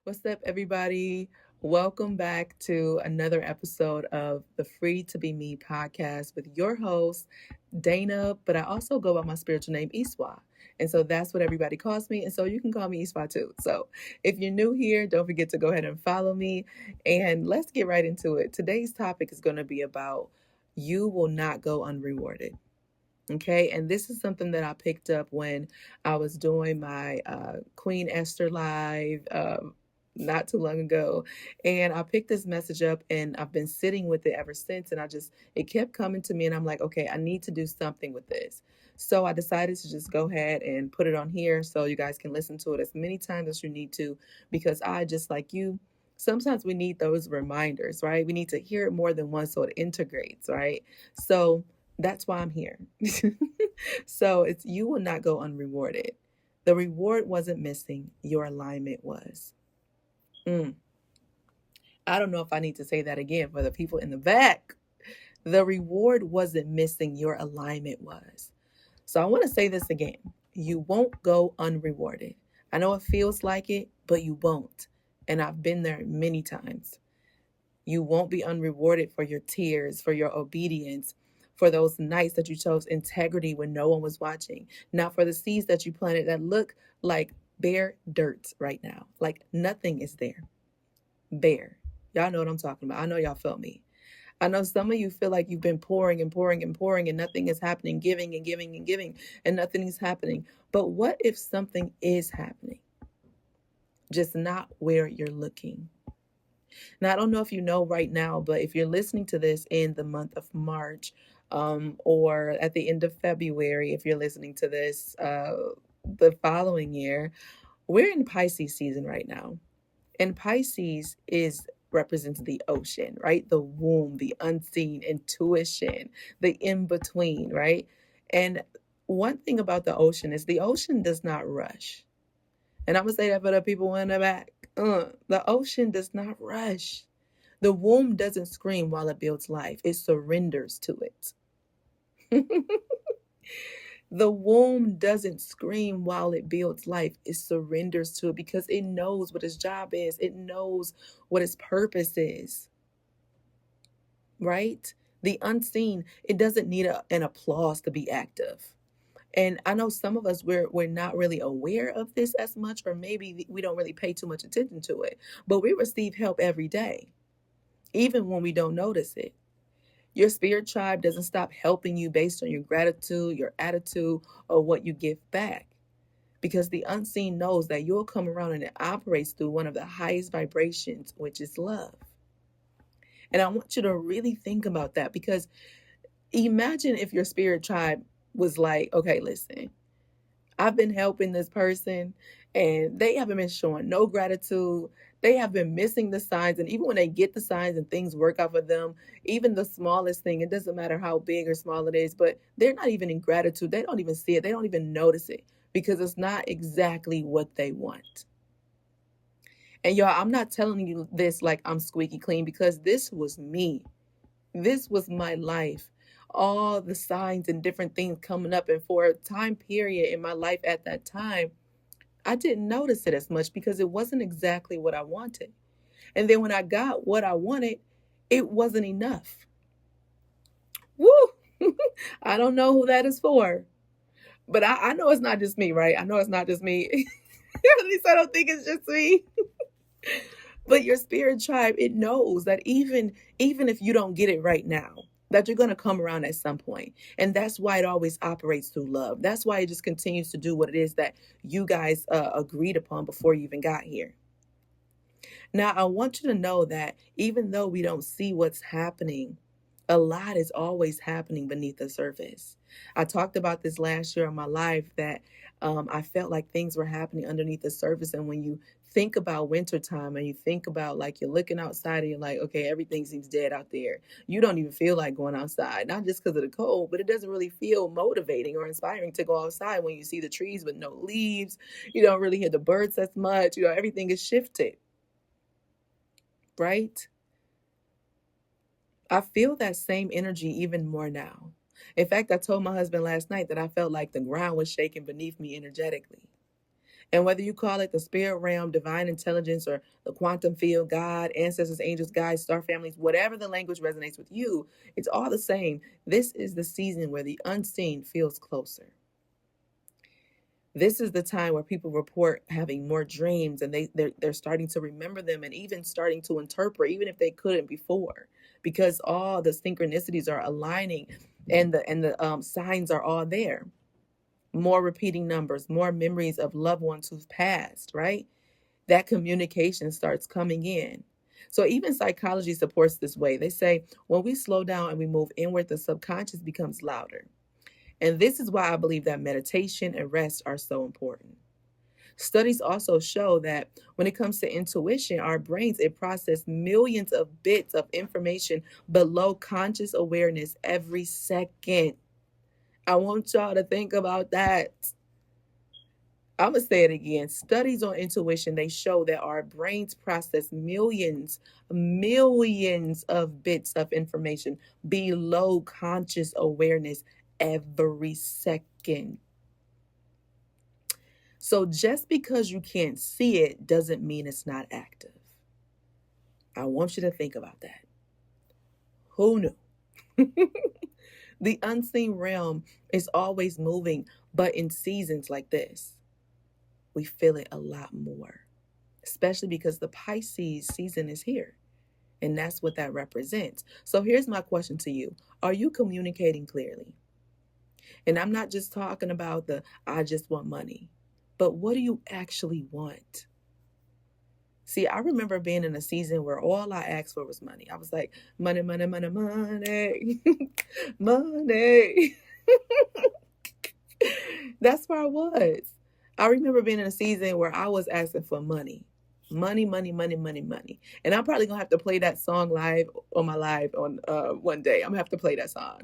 What's up, everybody? Welcome back to another episode of the Free to Be Me podcast with your host, Dana, but I also go by my spiritual name, Iswa. And so that's what everybody calls me. And so you can call me Iswa too. So if you're new here, don't forget to go ahead and follow me. And let's get right into it. Today's topic is going to be about you will not go unrewarded. Okay, and this is something that I picked up when I was doing my Queen Esther live not too long ago. And I picked this message up and I've been sitting with it ever since. And it kept coming to me. And I'm like, okay, I need to do something with this. So I decided to just go ahead and put it on here so you guys can listen to it as many times as you need to, because I, just like you, sometimes we need those reminders, right? We need to hear it more than once so it integrates, right? So that's why I'm here. So it's you will not go unrewarded. The reward wasn't missing, your alignment was. Mm. I don't know if I need to say that again for the people in the back. The reward wasn't missing, your alignment was. So I want to say this again. You won't go unrewarded. I know it feels like it, but you won't. And I've been there many times. You won't be unrewarded for your tears, for your obedience, for those nights that you chose integrity when no one was watching. Now, for the seeds that you planted that look like bare dirt right now, like nothing is there. Bare. Y'all know what I'm talking about. I know y'all feel me. I know some of you feel like you've been pouring and pouring and pouring and nothing is happening, giving and giving and giving, and nothing is happening. But what if something is happening? Just not where you're looking. Now, I don't know if you know right now, but if you're listening to this in the month of March, or at the end of February, if you're listening to this the following year, we're in Pisces season right now. And Pisces is represents the ocean, right? The womb, the unseen, intuition, the in between, right? And one thing about the ocean is the ocean does not rush. And I'm going to say that for the people in the back. The ocean does not rush. The womb doesn't scream while it builds life, it surrenders to it. The womb doesn't scream while it builds life, it surrenders to it because it knows what its job is, it knows what its purpose is, right? The unseen, it doesn't need an applause to be active. And I know some of us we're not really aware of this as much, or maybe we don't really pay too much attention to it. But we receive help every day, even when we don't notice it. Your spirit tribe doesn't stop helping you based on your gratitude, your attitude, or what you give back. Because the unseen knows that you'll come around and it operates through one of the highest vibrations, which is love. And I want you to really think about that, because imagine if your spirit tribe was like, okay, listen, I've been helping this person and they haven't been showing no gratitude. They have been missing the signs. And even when they get the signs and things work out for them, even the smallest thing, it doesn't matter how big or small it is, but they're not even in gratitude. They don't even see it. They don't even notice it because it's not exactly what they want. And y'all, I'm not telling you this like I'm squeaky clean, because this was me. This was my life. All the signs and different things coming up. And for a time period in my life at that time, I didn't notice it as much because it wasn't exactly what I wanted. And then when I got what I wanted, it wasn't enough. Woo! I don't know who that is for, but I know it's not just me, right? I know it's not just me. At least I don't think it's just me. But your spirit tribe, it knows that even if you don't get it right now, that you're going to come around at some point. And that's why it always operates through love. That's why it just continues to do what it is that you guys agreed upon before you even got here. Now, I want you to know that even though we don't see what's happening, a lot is always happening beneath the surface. I talked about this last year in my life that I felt like things were happening underneath the surface. And when you think about wintertime and you think about, like, you're looking outside and you're like, okay, everything seems dead out there. You don't even feel like going outside, not just because of the cold, but it doesn't really feel motivating or inspiring to go outside when you see the trees with no leaves. You don't really hear the birds as much. Everything is shifted, right? I feel that same energy even more now. In fact, I told my husband last night that I felt like the ground was shaking beneath me energetically. And whether you call it the spirit realm, divine intelligence, or the quantum field, God, ancestors, angels, guides, star families, whatever the language resonates with you, it's all the same. This is the season where the unseen feels closer. This is the time where people report having more dreams, and they're starting to remember them, and even starting to interpret, even if they couldn't before, because all the synchronicities are aligning, and the signs are all there. More repeating numbers, more memories of loved ones who've passed, right? That communication starts coming in. So even psychology supports this way. They say when we slow down and we move inward, the subconscious becomes louder. And this is why I believe that meditation and rest are so important. Studies also show that when it comes to intuition, our brains, it process millions of bits of information below conscious awareness every second. I want y'all to think about that. I'm going to say it again. Studies on intuition, they show that our brains process millions of bits of information below conscious awareness every second. So just because you can't see it doesn't mean it's not active. I want you to think about that. Who knew? The unseen realm is always moving, but in seasons like this, we feel it a lot more, especially because the Pisces season is here. And that's what that represents. So here's my question to you. Are you communicating clearly? And I'm not just talking about the I just want money, but what do you actually want? See, I remember being in a season where all I asked for was money. I was like, money, money, money, money, money. That's where I was. I remember being in a season where I was asking for money. Money, money, money, money, money. And I'm probably going to have to play that song live on my live on one day. I'm going to have to play that song.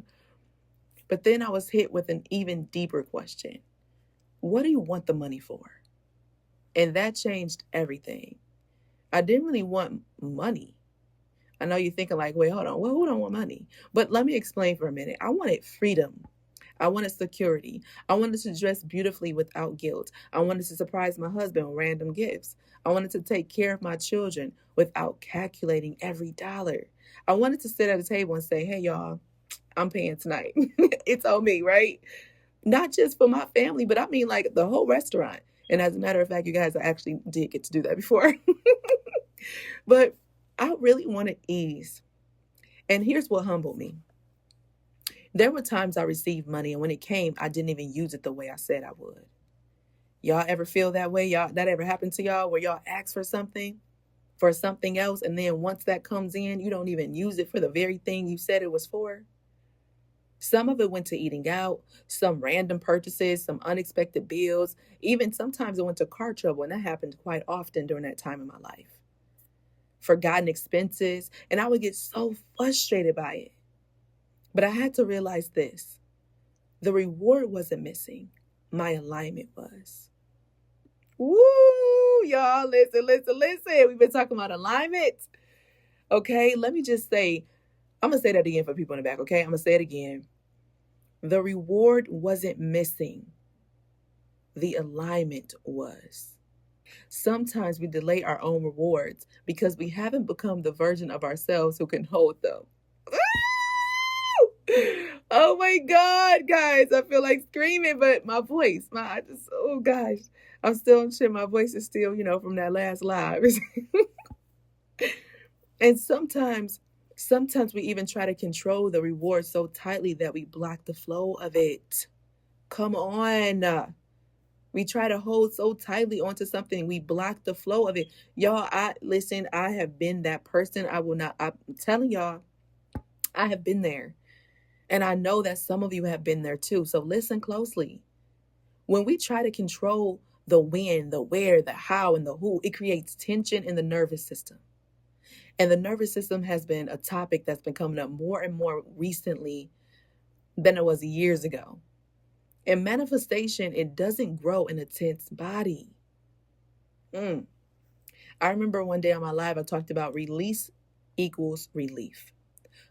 But then I was hit with an even deeper question. What do you want the money for? And that changed everything. I didn't really want money. I know you're thinking like, wait, hold on. Well, who don't want money? But let me explain for a minute. I wanted freedom. I wanted security. I wanted to dress beautifully without guilt. I wanted to surprise my husband with random gifts. I wanted to take care of my children without calculating every dollar. I wanted to sit at a table and say, hey, y'all, I'm paying tonight. It's on me, right? Not just for my family, but I mean like the whole restaurant. And as a matter of fact, you guys, I actually did get to do that before. But I really wanted ease. And here's what humbled me. There were times I received money, and when it came, I didn't even use it the way I said I would. Y'all ever feel that way? Y'all, that ever happened to y'all where y'all ask for something else, and then once that comes in, you don't even use it for the very thing you said it was for? Some of it went to eating out, some random purchases, some unexpected bills, even sometimes it went to car trouble, and that happened quite often during that time in my life. Forgotten expenses, and I would get so frustrated by it. But I had to realize this. The reward wasn't missing. My alignment was. Woo! Y'all, listen. We've been talking about alignment. Okay, let me just say, I'm going to say that again for people in the back, okay? I'm going to say it again. The reward wasn't missing. The alignment was. Sometimes we delay our own rewards because we haven't become the version of ourselves who can hold them. Oh my God, guys, I feel like screaming, but my voice, oh gosh, I'm still sure my voice is still, from that last live. And sometimes we even try to control the reward so tightly that we block the flow of it. Come on. We try to hold so tightly onto something, we block the flow of it. Y'all, I have been that person. I'm telling y'all, I have been there. And I know that some of you have been there too. So listen closely. When we try to control the when, the where, the how, and the who, it creates tension in the nervous system. And the nervous system has been a topic that's been coming up more and more recently than it was years ago. In manifestation, it doesn't grow in a tense body. I remember one day on my live, I talked about release equals relief.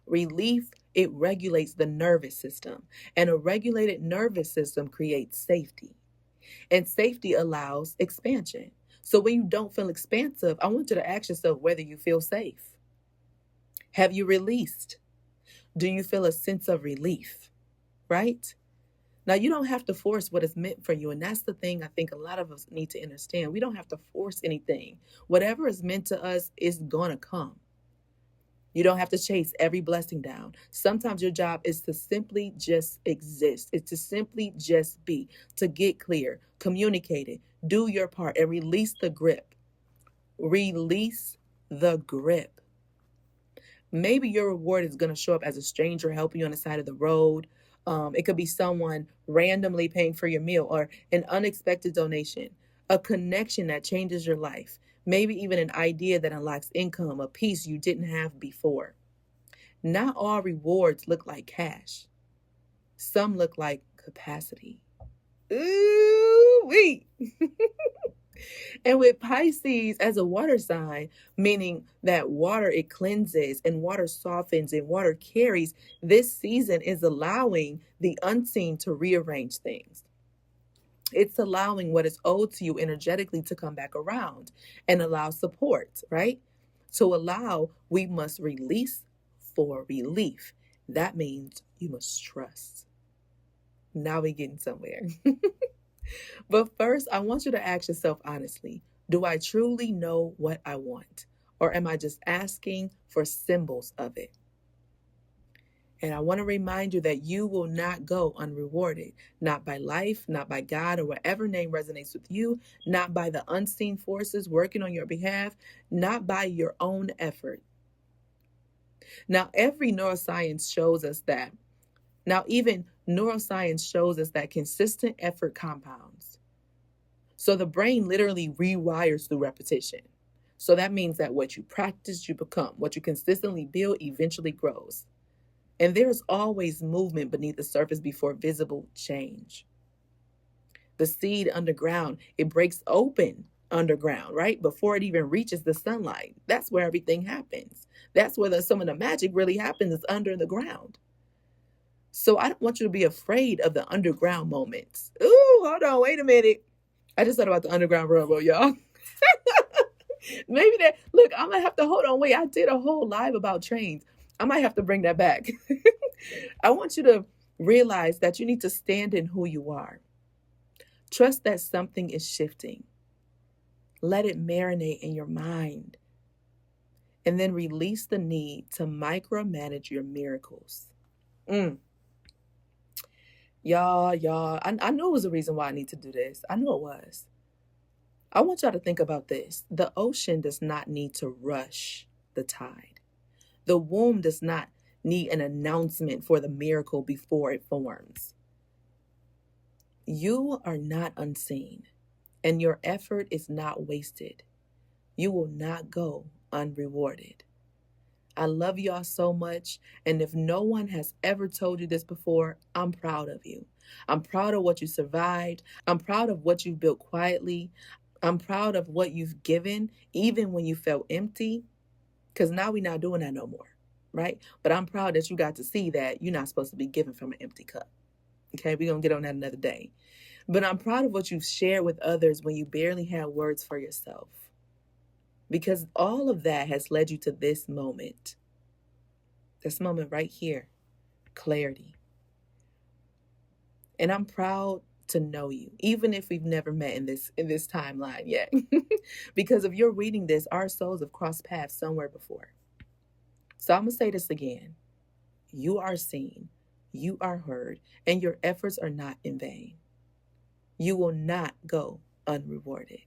Relief, it regulates the nervous system, and a regulated nervous system creates safety. And safety allows expansion. So when you don't feel expansive, I want you to ask yourself whether you feel safe. Have you released? Do you feel a sense of relief? Right? Now, you don't have to force what is meant for you. And that's the thing I think a lot of us need to understand. We don't have to force anything. Whatever is meant to us is going to come. You don't have to chase every blessing down. Sometimes your job is to simply just exist. It's to simply just be, to get clear, communicate it, do your part, and release the grip. Release the grip. Maybe your reward is going to show up as a stranger helping you on the side of the road. It could be someone randomly paying for your meal or an unexpected donation, a connection that changes your life, maybe even an idea that unlocks income, a piece you didn't have before. Not all rewards look like cash. Some look like capacity. Ooh-wee. And with Pisces as a water sign, meaning that water, it cleanses and water softens and water carries, this season is allowing the unseen to rearrange things. It's allowing what is owed to you energetically to come back around and allow support, right? To allow, we must release for relief. That means you must trust. Now we're getting somewhere. But first, I want you to ask yourself honestly, do I truly know what I want? Or am I just asking for symbols of it? And I want to remind you that you will not go unrewarded, not by life, not by God, or whatever name resonates with you, not by the unseen forces working on your behalf, not by your own effort. Now, every neuroscience shows us that. Now, even neuroscience shows us that consistent effort compounds. So the brain literally rewires through repetition. So that means that what you practice, you become. What you consistently build eventually grows. And there's always movement beneath the surface before visible change. The seed underground, it breaks open underground, right? Before it even reaches the sunlight. That's where everything happens. That's where some of the magic really happens, is under the ground. So I don't want you to be afraid of the underground moments. Ooh, hold on, wait a minute. I just thought about the Underground Railroad, y'all. Maybe that, look, I might have to, hold on, wait, I did a whole live about trains. I might have to bring that back. I want you to realize that you need to stand in who you are. Trust that something is shifting. Let it marinate in your mind. And then release the need to micromanage your miracles. Y'all, I know it was a reason why I need to do this. I know it was. I want y'all to think about this. The ocean does not need to rush the tide. The womb does not need an announcement for the miracle before it forms. You are not unseen, and your effort is not wasted. You will not go unrewarded. I love y'all so much, and if no one has ever told you this before, I'm proud of you. I'm proud of what you survived. I'm proud of what you've built quietly. I'm proud of what you've given, even when you felt empty, because now we're not doing that no more, right? But I'm proud that you got to see that you're not supposed to be giving from an empty cup. Okay, we're going to get on that another day. But I'm proud of what you've shared with others when you barely had words for yourself. Because all of that has led you to this moment right here, clarity. And I'm proud to know you, even if we've never met in this timeline yet. Because if you're reading this, our souls have crossed paths somewhere before. So I'm going to say this again. You are seen, you are heard, and your efforts are not in vain. You will not go unrewarded.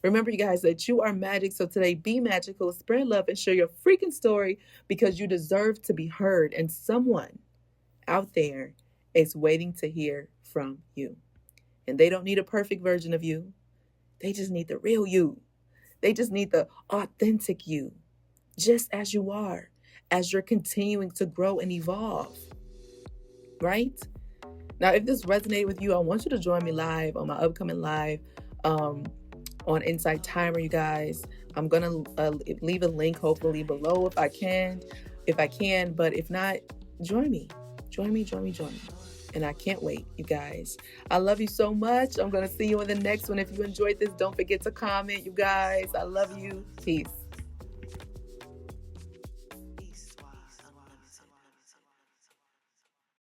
Remember, you guys, that you are magic. So today, be magical, spread love, and share your freaking story, because you deserve to be heard. And someone out there is waiting to hear from you. And they don't need a perfect version of you. They just need the real you. They just need the authentic you, just as you are, as you're continuing to grow and evolve. Right? Now, if this resonated with you, I want you to join me live on my upcoming live on Insight Timer, you guys. I'm going to leave a link hopefully below if I can. But if not, join me. Join me. And I can't wait, you guys. I love you so much. I'm going to see you in the next one. If you enjoyed this, don't forget to comment, you guys. I love you. Peace.